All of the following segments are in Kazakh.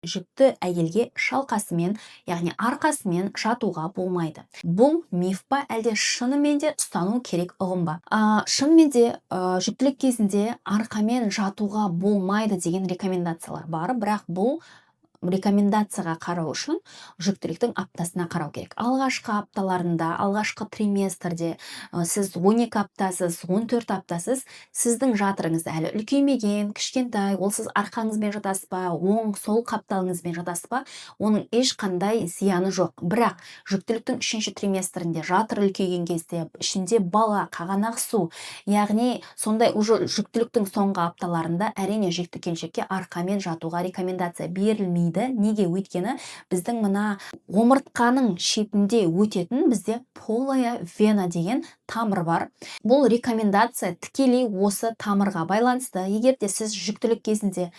жүкті әйелге шалқасымен, яғни арқасымен жатуға болмайды. Бұл миф па, әлде шынымен де ұстану керек ұғым ба? Шынымен де жүктілік кезінде арқамен жатуға болмайды деген рекомендациялар бар, бірақ бұл рекомендацияға қарау үшін жүктіліктің аптасына қарау керек. Алғашқы апталарында, алғашқы триместрде сіз 12 аптасыз, 14 аптасыз, сіздің жатырыңыз әлі үлкеймеген, кішкентай, ол сіз арқаңызбен жатасыз ба, оң сол қапталыңызбен жатасыз ба, оның ешқандай зияны жоқ. Бірақ жүктіліктің 3-ші триместрінде жатыр үлкейген кезде, ішінде бала, қағанақ су, яғни сондай уже жүктіліктің соңғы апталарында әрине жүкті келіншекке арқамен жатуға рекомендация берілмейді. Неге? Өйткені біздің мына омыртқаның шетінде өтетін бізде полая вена деген тамыр бар. Бұл рекомендация тікелей осы тамырға байланысты. Егер де сіз жүктілік кезінде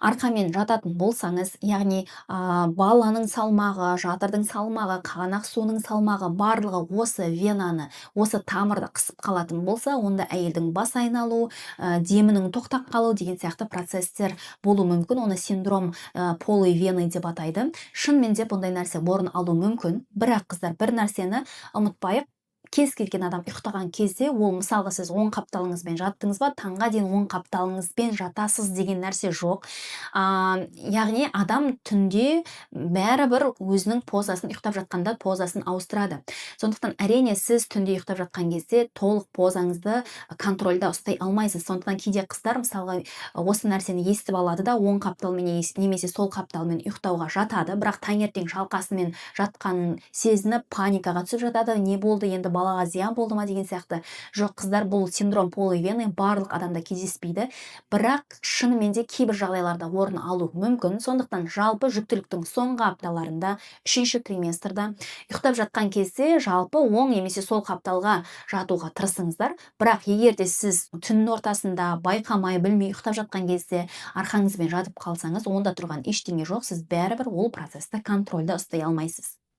арқамен жататын болсаңыз, яғни баланың салмағы, жатырдың салмағы, қағанақ суының салмағы барлығы осы венаны, осы тамырды қысып қалатын болса, онда әйелдің бас айналу, демінің тоқтап қалу деген сияқты процесстер болуы мүмкін. Оны синдром полой вены деп атайды. Шынымен де бұндай нәрсе орын алу мүмкін. Бірақ қыздар, бір нәрсені ұмытпайық. Кез келген адам ұйықтаған кезде, ол мысалға сіз оң қапталыңызбен жаттыңыз ба, таңға дейін оң қапталыңызбен жатасыз деген нәрсе жоқ. Яғни адам түнде бәрібір өзінің позасын, ұйықтап жатқанда позасын ауыстырады. Сондықтан әрине сіз түнде ұйықтап жатқан кезде толық позаңызды контрольда ұстай алмайсыз. Сондықтан кейде қыздар мысалға осы нәрсені естіп алады да, оң қапталмен немесе сол қапталмен ұйықтауға жатады, бірақ таңертең шалқасымен жатқанын сезініп паникаға түсіп жатады. Не болды, енді балаға зиян болды ма деген сияқты. Жоқ қыздар, бұл синдром полой вены барлық адамда кездеспейді, бірақ шынымен де кейбір жағдайларда орын алу мүмкін. Сондықтан жалпы жүктіліктің соңғы апталарында, 3-ші триместрда ұйықтап жатқан кезде жалпы оң немесе сол қапталға жатуға тырысыңыздар. Бірақ егер де сіз түннің ортасында байқамай, білмей ұйықтап жатқан кезде арқаңызбен жатып қалсаңыз, онда тұрған ештеңе жоқ. Сіз бәрібір ол процесті контрольда ұстай алмайсыз.